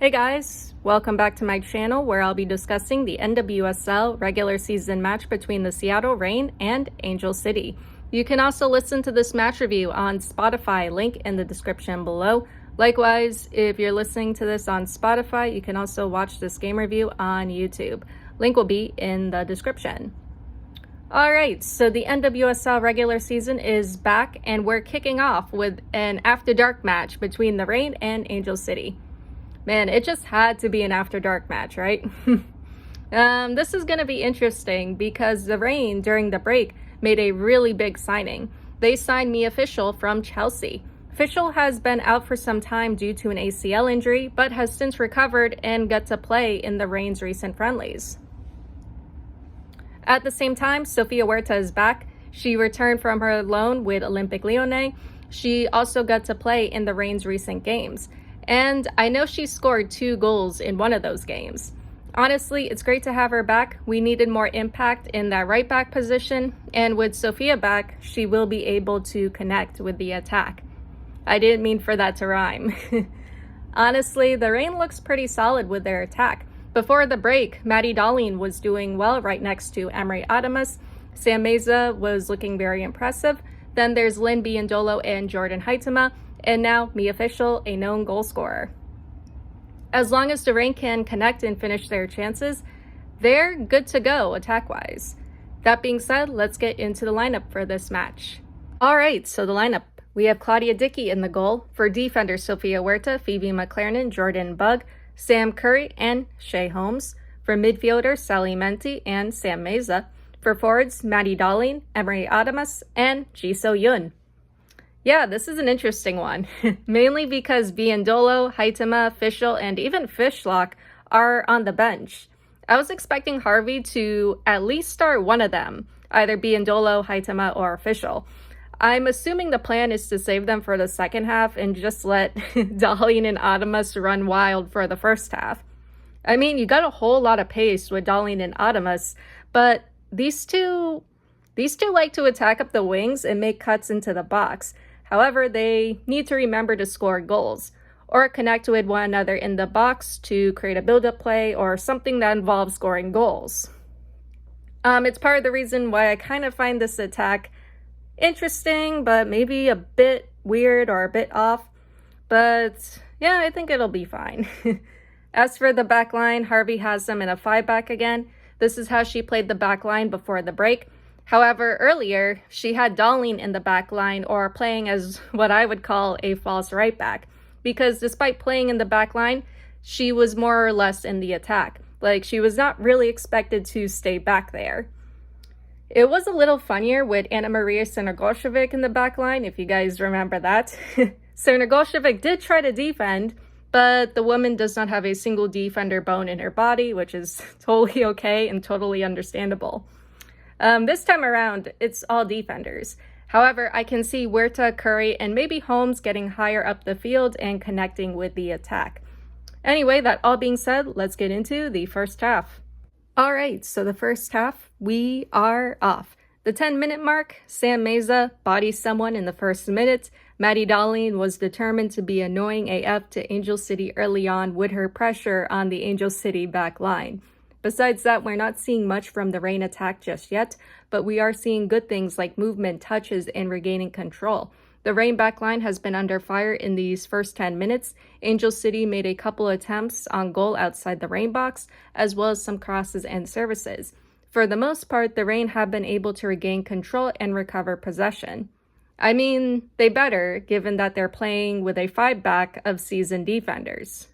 Hey guys, welcome back to my channel where I'll be discussing the NWSL Regular Season Match between the Seattle Reign and Angel City. You can also listen to this match review on Spotify, link in the description below. Likewise, if you're listening to this on Spotify, you can also watch this game review on YouTube. Link will be in the description. Alright, so the NWSL regular season is back and we're kicking off with an After Dark match between the Reign and Angel City. Man, it just had to be an After Dark match, right? This is going to be interesting because the Reign, during the break, made a really big signing. They signed Mia Fishel from Chelsea. Fishel has been out for some time due to an ACL injury, but has since recovered and got to play in the Reign's recent friendlies. At the same time, Sofia Huerta is back. She returned from her loan with Olympique Lyonnais. She also got to play in the Reign's recent games. And I know she scored 2 goals in one of those games. Honestly, it's great to have her back. We needed more impact in that right back position. And with Sofia back, she will be able to connect with the attack. I didn't mean for that to rhyme. Honestly, the Reign looks pretty solid with their attack. Before the break, Maddie Darlene was doing well right next to Emery Adamas. Sam Meza was looking very impressive. Then there's Lynn Biondolo and Jordan Huitema. And now Mia Fishel, a known goal scorer. As long as the Reign can connect and finish their chances, they're good to go attack-wise. That being said, let's get into the lineup for this match. Alright, so the lineup. We have Claudia Dickey in the goal. For defenders, Sofia Huerta, Phoebe McLaren, Jordan Bugg, Sam Curry, and Shea Holmes. For midfielders, Sally Menti and Sam Meza. For forwards, Maddie Darlene, Emery Adamas, and Ji So-yun. Yeah, this is an interesting one, mainly because Biondolo, Huitema, Fishel, and even Fishlock are on the bench. I was expecting Harvey to at least start one of them, either Biondolo, Huitema, or Fishel. I'm assuming the plan is to save them for the second half and just let Darlene and Adamas run wild for the first half. I mean, you got a whole lot of pace with Darlene and Adamas, but these two like to attack up the wings and make cuts into the box. However, they need to remember to score goals or connect with one another in the box to create a build-up play or something that involves scoring goals. It's part of the reason why I kind of find this attack interesting, but maybe a bit weird or a bit off. But yeah, I think it'll be fine. As for the back line, Harvey has them in a 5-back again. This is how she played the back line before the break. However, earlier, she had Darlene in the back line, or playing as what I would call a false right back, because despite playing in the back line, she was more or less in the attack. Like, she was not really expected to stay back there. It was a little funnier with Anna Maria Crnogosjevic in the back line, if you guys remember that. Crnogosjevic did try to defend, but the woman does not have a single defender bone in her body, which is totally okay and totally understandable. This time around, it's all defenders. However, I can see Huerta, Curry, and maybe Holmes getting higher up the field and connecting with the attack. Anyway, that all being said, let's get into the first half. Alright, so the first half, we are off. The 10-minute mark, Sam Meza bodies someone in the first minute. Maddie Darlene was determined to be annoying AF to Angel City early on with her pressure on the Angel City back line. Besides that, we're not seeing much from the Reign attack just yet, but we are seeing good things like movement, touches, and regaining control. The Reign backline has been under fire in these first 10 minutes. Angel City made a couple attempts on goal outside the Reign box, as well as some crosses and services. For the most part, the Reign have been able to regain control and recover possession. I mean, they better, given that they're playing with a 5-back of seasoned defenders.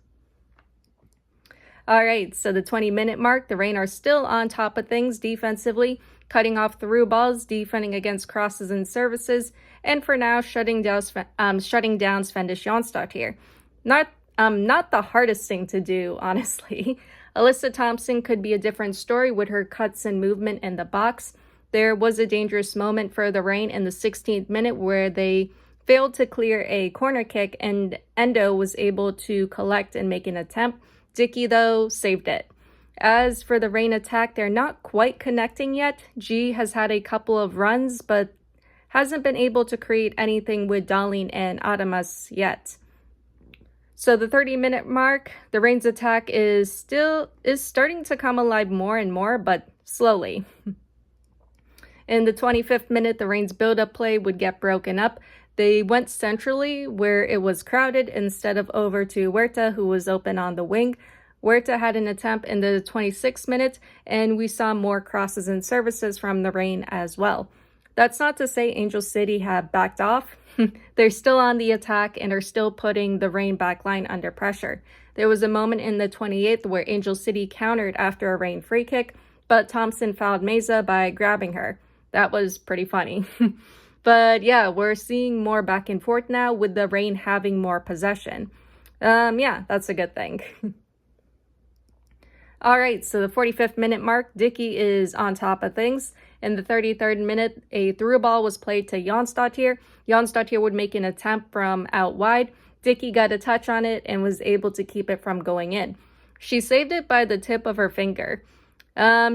Alright, so the 20-minute mark, the Reign are still on top of things defensively, cutting off through balls, defending against crosses and services, and for now, shutting down Svennis Jonstad here. Not the hardest thing to do, honestly. Alyssa Thompson could be a different story with her cuts and movement in the box. There was a dangerous moment for the Reign in the 16th minute where they failed to clear a corner kick, and Endo was able to collect and make an attempt. Dickey, though, saved it. As for the Reign attack, they're not quite connecting yet. G has had a couple of runs, but hasn't been able to create anything with Darlene and Adamas yet. So the 30-minute mark, the Reign's attack is starting to come alive more and more, but slowly. In the 25th minute, the Reign's build-up play would get broken up. They went centrally where it was crowded instead of over to Huerta, who was open on the wing. Huerta had an attempt in the 26th minute, and we saw more crosses and services from the Reign as well. That's not to say Angel City have backed off. They're still on the attack and are still putting the Reign backline under pressure. There was a moment in the 28th where Angel City countered after a Reign free kick, but Thompson fouled Meza by grabbing her. That was pretty funny. But yeah, we're seeing more back and forth now with the Reign having more possession. Yeah, that's a good thing. All right, so the 45th minute mark, Dickey is on top of things. In the 33rd minute, a through ball was played to Jonsdottir. Jonsdottir would make an attempt from out wide. Dickey got a touch on it and was able to keep it from going in. She saved it by the tip of her finger.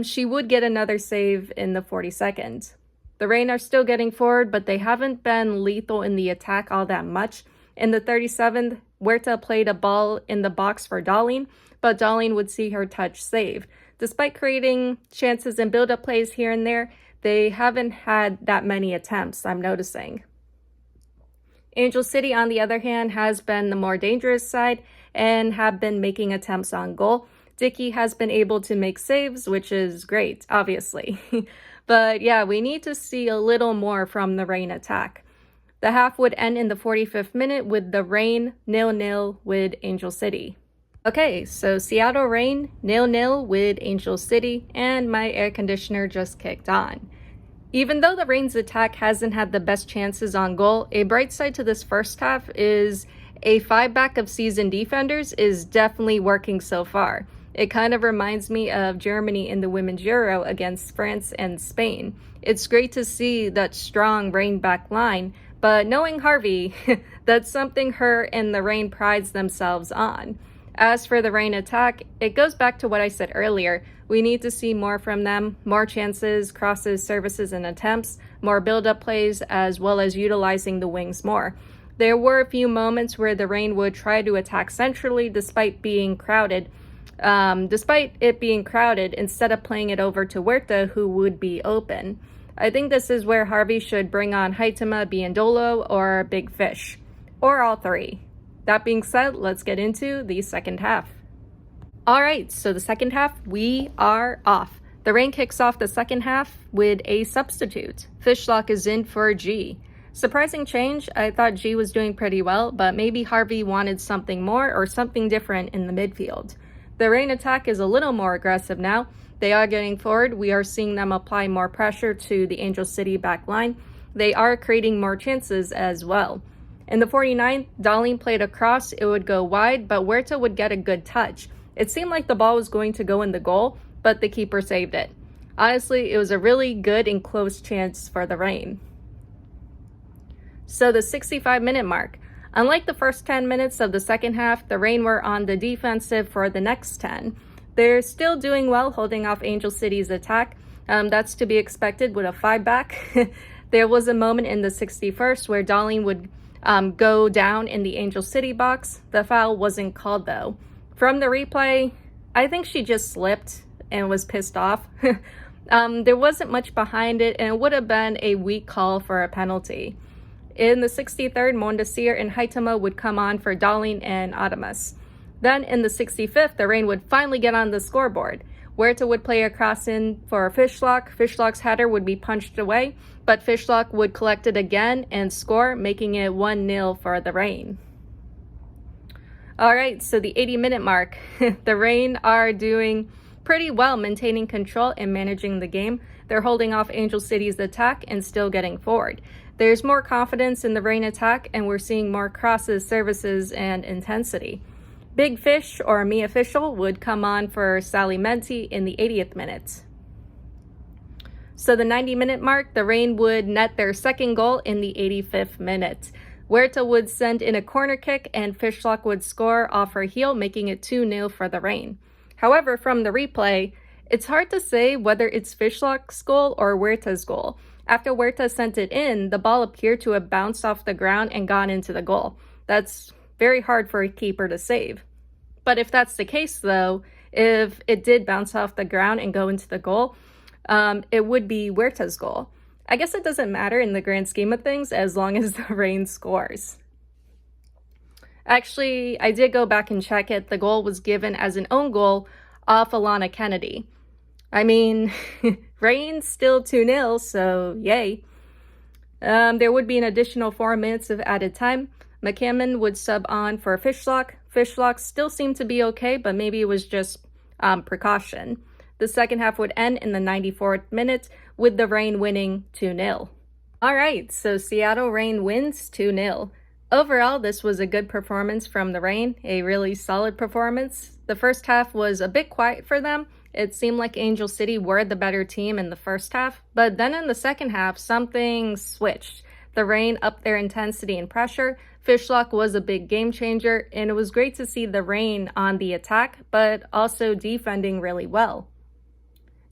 She would get another save in the 42nd. The Reign are still getting forward, but they haven't been lethal in the attack all that much. In the 37th, Huerta played a ball in the box for Darlene, but Darlene would see her touch save. Despite creating chances and build-up plays here and there, they haven't had that many attempts, I'm noticing. Angel City, on the other hand, has been the more dangerous side and have been making attempts on goal. Dickey has been able to make saves, which is great, obviously. But yeah, we need to see a little more from the Reign attack. The half would end in the 45th minute with the Reign 0-0 with Angel City. Okay, so Seattle Reign 0-0 with Angel City, and my air conditioner just kicked on. Even though the Reign's attack hasn't had the best chances on goal, a bright side to this first half is a 5-back of seasoned defenders is definitely working so far. It kind of reminds me of Germany in the Women's Euro against France and Spain. It's great to see that strong Reign back line, but knowing Harvey, that's something her and the Reign prides themselves on. As for the Reign attack, it goes back to what I said earlier. We need to see more from them, more chances, crosses, services, and attempts, more build-up plays, as well as utilizing the wings more. There were a few moments where the Reign would try to attack centrally despite it being crowded, instead of playing it over to Huerta, who would be open. I think this is where Harvey should bring on Haitama, Biandolo, or Big Fish, or all three. That being said, let's get into the second half. All right, so the second half, we are off. The Reign kicks off the second half with a substitute. Fishlock is in for G. Surprising change, I thought G was doing pretty well, but maybe Harvey wanted something more or something different in the midfield. The Reign attack is a little more aggressive now. They are getting forward. We are seeing them apply more pressure to the Angel City back line. They are creating more chances as well. In the 49th, Darlene played a cross. It would go wide, but Huerta would get a good touch. It seemed like the ball was going to go in the goal, but the keeper saved it. Honestly, it was a really good and close chance for the Reign. So the 65-minute mark. Unlike the first 10 minutes of the second half, the Reign were on the defensive for the next 10. They're still doing well holding off Angel City's attack. That's to be expected with a 5-back. There was a moment in the 61st where Darlene would go down in the Angel City box. The foul wasn't called though. From the replay, I think she just slipped and was pissed off. There wasn't much behind it, and it would have been a weak call for a penalty. In the 63rd, Mondesir and Haitama would come on for Darlene and Adamas. Then in the 65th, the Reign would finally get on the scoreboard. Huerta would play a cross in for Fishlock. Fishlock's header would be punched away, but Fishlock would collect it again and score, making it 1-0 for the Reign. All right, so the 80-minute mark. The Reign are doing pretty well maintaining control and managing the game. They're holding off Angel City's attack and still getting forward. There's more confidence in the Reign attack, and we're seeing more crosses, services, and intensity. Big Fish, or Me Official, would come on for Sally Menti in the 80th minute. So the 90-minute mark, the Reign would net their second goal in the 85th minute. Huerta would send in a corner kick, and Fishlock would score off her heel, making it 2-0 for the Reign. However, from the replay, it's hard to say whether it's Fishlock's goal or Huerta's goal. After Huerta sent it in, the ball appeared to have bounced off the ground and gone into the goal. That's very hard for a keeper to save. But if that's the case, though, if it did bounce off the ground and go into the goal, it would be Huerta's goal. I guess it doesn't matter in the grand scheme of things as long as the Reign scores. Actually, I did go back and check it. The goal was given as an own goal off Alana Kennedy. I mean, Reign's still 2-0, so yay. There would be an additional 4 minutes of added time. McCammon would sub on for Fishlock. Fishlock still seemed to be okay, but maybe it was just precaution. The second half would end in the 94th minute with the Reign winning 2-0. All right, so Seattle Reign wins 2-0. Overall, this was a good performance from the Reign, a really solid performance. The first half was a bit quiet for them. It seemed like Angel City were the better team in the first half, but then in the second half, something switched. The Reign upped their intensity and pressure. Fishlock was a big game changer, and it was great to see the Reign on the attack, but also defending really well.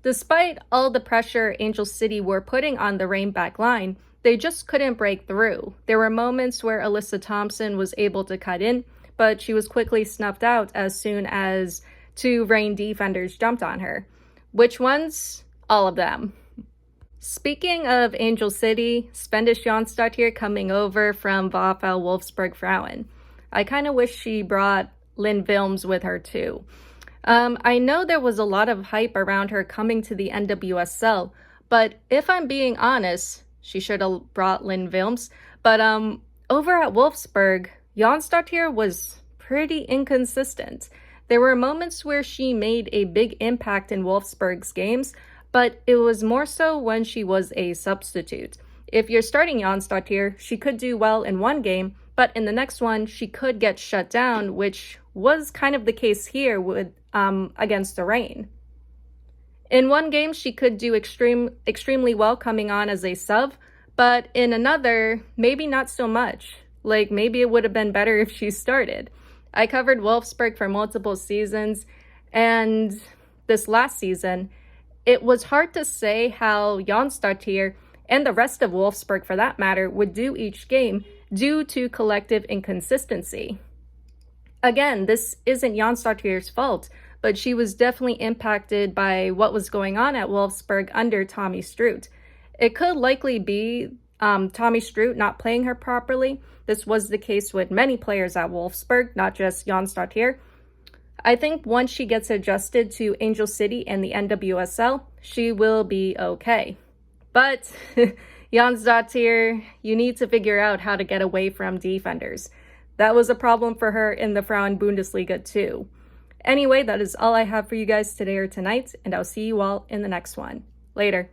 Despite all the pressure Angel City were putting on the Reign back line, they just couldn't break through. There were moments where Alyssa Thompson was able to cut in, but she was quickly snuffed out as soon as 2 Reign defenders jumped on her. Which ones? All of them. Speaking of Angel City, Spendish Jonstad here coming over from VfL Wolfsburg Frauen. I kind of wish she brought Lynn Wilms with her too. I know there was a lot of hype around her coming to the NWSL, but if I'm being honest, she should have brought Lynn Wilms. But over at Wolfsburg, Jonstad here was pretty inconsistent. There were moments where she made a big impact in Wolfsburg's games, but it was more so when she was a substitute. If you're starting Jonstad here, she could do well in one game, but in the next one, she could get shut down, which was kind of the case here with against the Reign. In one game, she could do extremely well coming on as a sub, but in another, maybe not so much. Like, maybe it would have been better if she started. I covered Wolfsburg for multiple seasons, and this last season, it was hard to say how Jonstad here, and the rest of Wolfsburg for that matter, would do each game due to collective inconsistency. Again, this isn't Jonstad here's fault, but she was definitely impacted by what was going on at Wolfsburg under Tommy Stroot. It could likely be Tommy Stroot not playing her properly. This was the case with many players at Wolfsburg, not just Jonstad here. I think once she gets adjusted to Angel City and the NWSL, she will be okay. But Jonstad here, you need to figure out how to get away from defenders. That was a problem for her in the Frauen Bundesliga too. Anyway, that is all I have for you guys today or tonight, and I'll see you all in the next one. Later.